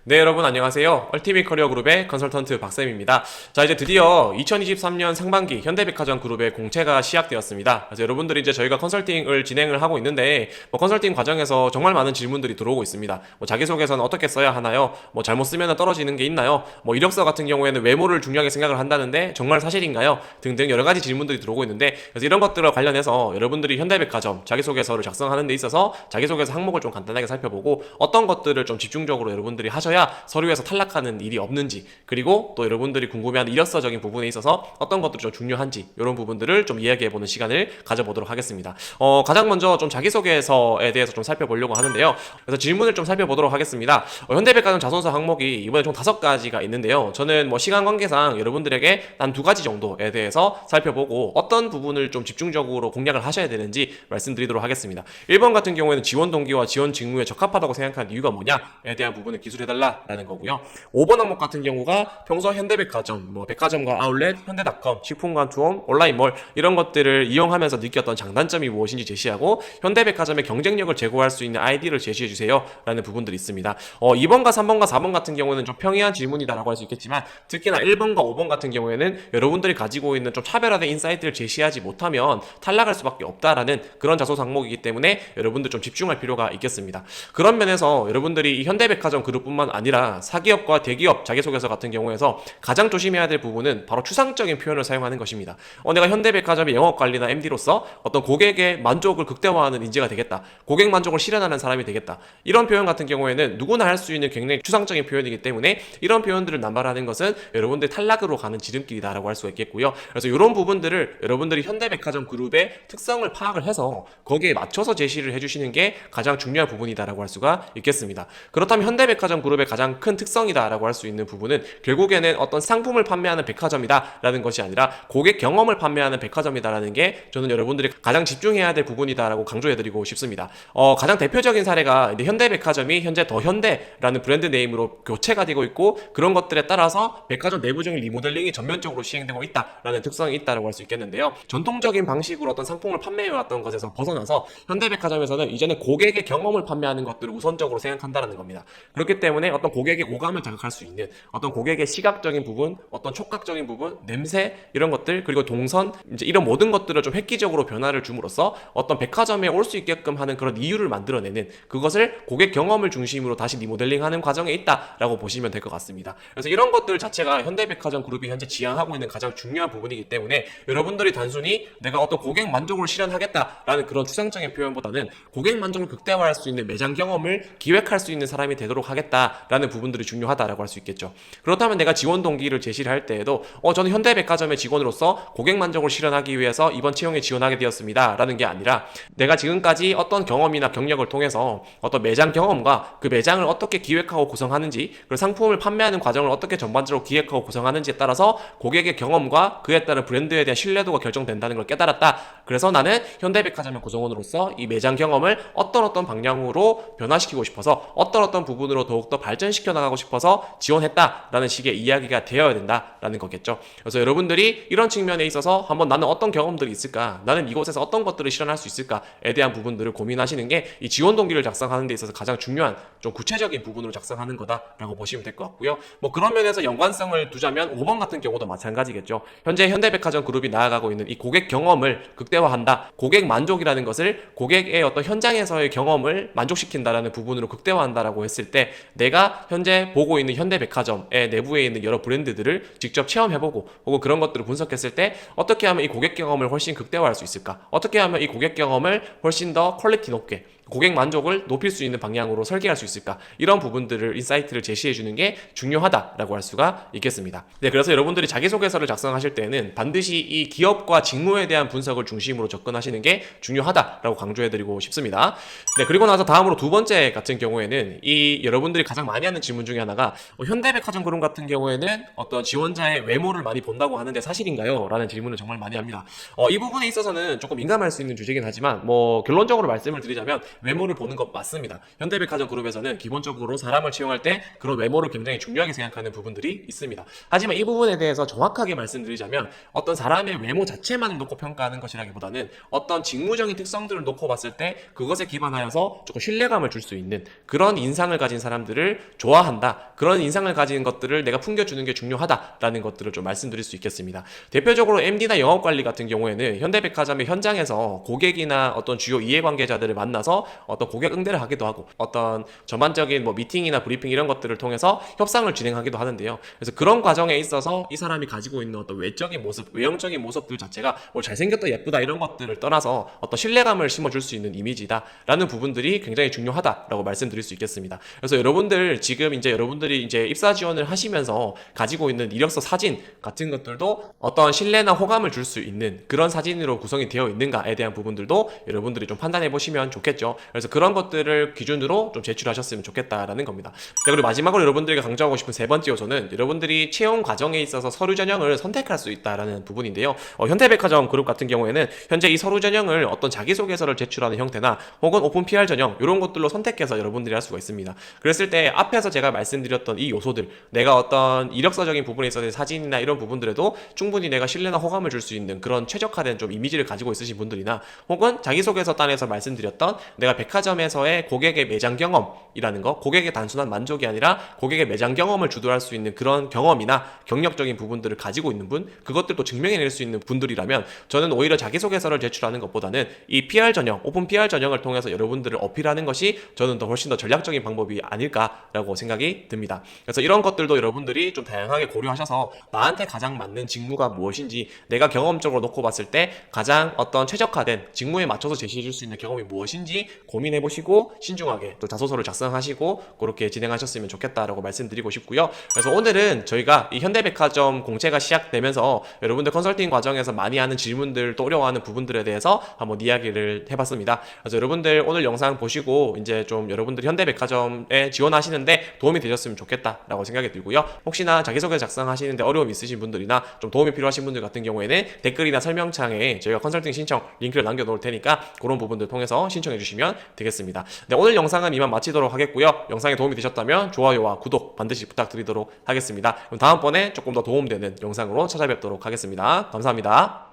네, 여러분 안녕하세요. 얼티밋 커리어 그룹의 컨설턴트 박쌤입니다. 자, 이제 드디어 2023년 상반기 현대백화점 그룹의 공채가 시작되었습니다. 그래서 여러분들이 이제 저희가 컨설팅을 진행을 하고 있는데, 컨설팅 과정에서 정말 많은 질문들이 들어오고 있습니다. 자기소개서는 어떻게 써야 하나요? 잘못 쓰면 떨어지는 게 있나요? 이력서 같은 경우에는 외모를 중요하게 생각을 한다는데 정말 사실인가요? 등등 여러 가지 질문들이 들어오고 있는데, 그래서 이런 것들과 관련해서 여러분들이 현대백화점 자기소개서를 작성하는 데 있어서 자기소개서 항목을 좀 간단하게 살펴보고 어떤 것들을 좀 집중적으로 여러분들이 하셔야 서류에서 탈락하는 일이 없는지, 그리고 또 여러분들이 궁금해하는 이력서적인 부분에 있어서 어떤 것들이 좀 중요한지, 이런 부분들을 좀 이야기해보는 시간을 가져보도록 하겠습니다. 가장 먼저 좀 자기소개서에 대해서 좀 살펴보려고 하는데요. 그래서 질문을 좀 살펴보도록 하겠습니다. 현대백화점 자소서 항목이 이번에 총 5가지가 있는데요. 저는 시간 관계상 여러분들에게 한 2가지 정도에 대해서 살펴보고 어떤 부분을 좀 집중적으로 공략을 하셔야 되는지 말씀드리도록 하겠습니다. 1번 같은 경우에는 지원 동기와 지원 직무에 적합하다고 생각하는 이유가 뭐냐에 대한 부분을 기술해달라 라는 거고요. 5번 항목 같은 경우가 평소 현대백화점, 백화점과 아울렛, 현대닷컴, 식품관 투홈, 온라인몰 이런 것들을 이용하면서 느꼈던 장단점이 무엇인지 제시하고 현대백화점의 경쟁력을 제고할 수 있는 아이디를 제시해주세요 라는 부분들이 있습니다. 2번과 3번과 4번 같은 경우는 좀 평이한 질문이다라고 할 수 있겠지만, 특히나 1번과 5번 같은 경우에는 여러분들이 가지고 있는 좀 차별화된 인사이트를 제시하지 못하면 탈락할 수밖에 없다라는 그런 자소서 항목이기 때문에 여러분들 좀 집중할 필요가 있겠습니다. 그런 면에서 여러분들이 이 현대백화점 그룹뿐만 아니라 사기업과 대기업 자기소개서 같은 경우에서 가장 조심해야 될 부분은 바로 추상적인 표현을 사용하는 것입니다. 내가 현대백화점의 영업관리나 MD로서 어떤 고객의 만족을 극대화하는 인재가 되겠다, 고객 만족을 실현하는 사람이 되겠다, 이런 표현 같은 경우에는 누구나 할 수 있는 굉장히 추상적인 표현이기 때문에 이런 표현들을 남발하는 것은 여러분들 탈락으로 가는 지름길이다라고 할 수가 있겠고요. 그래서 이런 부분들을 여러분들이 현대백화점 그룹의 특성을 파악을 해서 거기에 맞춰서 제시를 해주시는 게 가장 중요한 부분이다라고 할 수가 있겠습니다. 그렇다면 현대백화점 그룹의 가장 큰 특성이다라고 할 수 있는 부분은 결국에는 어떤 상품을 판매하는 백화점이다라는 것이 아니라 고객 경험을 판매하는 백화점이다라는 게 저는 여러분들이 가장 집중해야 될 부분이다라고 강조해드리고 싶습니다. 가장 대표적인 사례가 현대백화점이 현재 더 현대라는 브랜드 네임으로 교체가 되고 있고, 그런 것들에 따라서 백화점 내부적인 리모델링이 전면적으로 시행되고 있다라는 특성이 있다라고 할 수 있겠는데요. 전통적인 방식으로 어떤 상품을 판매해왔던 것에서 벗어나서 현대백화점에서는 이제는 고객의 경험을 판매하는 것들을 우선적으로 생각한다는 겁니다. 그렇기 때문에 어떤 고객의 오감을 자극할 수 있는 어떤 고객의 시각적인 부분, 어떤 촉각적인 부분, 냄새 이런 것들, 그리고 동선, 이제 이런 모든 것들을 좀 획기적으로 변화를 줌으로써 어떤 백화점에 올 수 있게끔 하는 그런 이유를 만들어내는, 그것을 고객 경험을 중심으로 다시 리모델링하는 과정에 있다라고 보시면 될 것 같습니다. 그래서 이런 것들 자체가 현대백화점 그룹이 현재 지향하고 있는 가장 중요한 부분이기 때문에 여러분들이 단순히 내가 어떤 고객 만족을 실현하겠다라는 그런 추상적인 표현보다는 고객 만족을 극대화할 수 있는 매장 경험을 기획할 수 있는 사람이 되도록 하겠다라는 부분들이 중요하다라고 할 수 있겠죠. 그렇다면 내가 지원 동기를 제시를 할 때에도 저는 현대백화점의 직원으로서 고객 만족을 실현하기 위해서 이번 채용에 지원하게 되었습니다 라는 게 아니라, 내가 지금까지 어떤 경험이나 경력을 통해서 어떤 매장 경험과 그 매장을 어떻게 기획하고 구성하는지, 그리고 상품을 판매하는 과정을 어떻게 전반적으로 기획하고 구성하는지에 따라서 고객의 경험과 그에 따른 브랜드에 대한 신뢰도가 결정된다는 걸 깨달았다. 그래서 나는 현대백화점의 구성원으로서 이 매장 경험을 어떤 방향으로 변화시키고 싶어서 어떤 부분으로 더욱더 발전시켜 나가고 싶어서 지원했다라는 식의 이야기가 되어야 된다라는 거겠죠. 그래서 여러분들이 이런 측면에 있어서 한번 나는 어떤 경험들이 있을까, 나는 이곳에서 어떤 것들을 실현할 수 있을까에 대한 부분들을 고민하시는 게 이 지원 동기를 작성하는 데 있어서 가장 중요한 좀 구체적인 부분으로 작성하는 거다라고 보시면 될 것 같고요. 그런 면에서 연관성을 두자면 5번 같은 경우도 마찬가지겠죠. 현재 현대백화점 그룹이 나아가고 있는 이 고객 경험을 극대화한다, 고객 만족이라는 것을 고객의 어떤 현장에서의 경험을 만족시킨다라는 부분으로 극대화한다라고 했을 때, 내가 현재 보고 있는 현대백화점의 내부에 있는 여러 브랜드들을 직접 체험해보고 혹은 그런 것들을 분석했을 때 어떻게 하면 이 고객 경험을 훨씬 극대화할 수 있을까, 어떻게 하면 이 고객 경험을 훨씬 더 퀄리티 높게, 고객 만족을 높일 수 있는 방향으로 설계할 수 있을까, 이런 부분들을 인사이트를 제시해 주는 게 중요하다라고 할 수가 있겠습니다. 네, 그래서 여러분들이 자기소개서를 작성하실 때는 반드시 이 기업과 직무에 대한 분석을 중심으로 접근하시는 게 중요하다라고 강조해드리고 싶습니다. 네, 그리고 나서 다음으로 2번째 같은 경우에는 이 여러분들이 가장 많이 하는 질문 중에 하나가 현대백화점 그룹 같은 경우에는 어떤 지원자의 외모를 많이 본다고 하는데 사실인가요? 라는 질문을 정말 많이 합니다. 이 부분에 있어서는 조금 민감할 수 있는 주제긴 하지만 결론적으로 말씀을 드리자면 외모를 보는 것 맞습니다. 현대백화점 그룹에서는 기본적으로 사람을 채용할 때 그런 외모를 굉장히 중요하게 생각하는 부분들이 있습니다. 하지만 이 부분에 대해서 정확하게 말씀드리자면 어떤 사람의 외모 자체만 놓고 평가하는 것이라기보다는 어떤 직무적인 특성들을 놓고 봤을 때 그것에 기반하여서 조금 신뢰감을 줄 수 있는 그런 인상을 가진 사람들을 좋아한다. 그런 인상을 가진 것들을 내가 풍겨주는 게 중요하다라는 것들을 좀 말씀드릴 수 있겠습니다. 대표적으로 MD나 영업관리 같은 경우에는 현대백화점의 현장에서 고객이나 어떤 주요 이해관계자들을 만나서 어떤 고객 응대를 하기도 하고 어떤 전반적인 뭐 미팅이나 브리핑 이런 것들을 통해서 협상을 진행하기도 하는데요. 그래서 그런 과정에 있어서 이 사람이 가지고 있는 어떤 외적인 모습, 외형적인 모습들 자체가 뭐 잘생겼다, 예쁘다 이런 것들을 떠나서 어떤 신뢰감을 심어줄 수 있는 이미지다라는 부분들이 굉장히 중요하다라고 말씀드릴 수 있겠습니다. 그래서 여러분들 지금 이제 여러분들이 이제 입사 지원을 하시면서 가지고 있는 이력서 사진 같은 것들도 어떤 신뢰나 호감을 줄 수 있는 그런 사진으로 구성이 되어 있는가에 대한 부분들도 여러분들이 좀 판단해 보시면 좋겠죠. 그래서 그런 것들을 기준으로 좀 제출하셨으면 좋겠다라는 겁니다. 그리고 마지막으로 여러분들에게 강조하고 싶은 세 번째 요소는 여러분들이 채용 과정에 있어서 서류 전형을 선택할 수 있다라는 부분인데요. 현대백화점 그룹 같은 경우에는 현재 이 서류 전형을 어떤 자기소개서를 제출하는 형태나 혹은 오픈 PR 전형 이런 것들로 선택해서 여러분들이 할 수가 있습니다. 그랬을 때 앞에서 제가 말씀드렸던 이 요소들, 내가 어떤 이력서적인 부분에 있어서 사진이나 이런 부분들에도 충분히 내가 신뢰나 호감을 줄 수 있는 그런 최적화된 좀 이미지를 가지고 있으신 분들이나 혹은 자기소개서 단에서 말씀드렸던 내가 백화점에서의 고객의 매장 경험이라는 거, 고객의 단순한 만족이 아니라 고객의 매장 경험을 주도할 수 있는 그런 경험이나 경력적인 부분들을 가지고 있는 분, 그것들도 증명해낼 수 있는 분들이라면 저는 오히려 자기소개서를 제출하는 것보다는 이 PR 전형, 오픈 PR 전형을 통해서 여러분들을 어필하는 것이 저는 더 훨씬 더 전략적인 방법이 아닐까라고 생각이 듭니다. 그래서 이런 것들도 여러분들이 좀 다양하게 고려하셔서 나한테 가장 맞는 직무가 무엇인지, 내가 경험적으로 놓고 봤을 때 가장 어떤 최적화된 직무에 맞춰서 제시해 줄 수 있는 경험이 무엇인지 고민해 보시고 신중하게 또 자소서를 작성하시고 그렇게 진행하셨으면 좋겠다라고 말씀드리고 싶고요. 그래서 오늘은 저희가 이 현대백화점 공채가 시작되면서 여러분들 컨설팅 과정에서 많이 하는 질문들 또 어려워하는 부분들에 대해서 한번 이야기를 해봤습니다. 그래서 여러분들 오늘 영상 보시고 이제 좀 여러분들 현대백화점에 지원하시는데 도움이 되셨으면 좋겠다라고 생각이 들고요. 혹시나 자기소개 작성하시는데 어려움 있으신 분들이나 좀 도움이 필요하신 분들 같은 경우에는 댓글이나 설명창에 저희가 컨설팅 신청 링크를 남겨놓을 테니까 그런 부분들 통해서 신청해 주시면 되겠습니다. 네, 오늘 영상은 이만 마치도록 하겠고요. 영상이 도움이 되셨다면 좋아요와 구독 반드시 부탁드리도록 하겠습니다. 그럼 다음번에 조금 더 도움되는 영상으로 찾아뵙도록 하겠습니다. 감사합니다.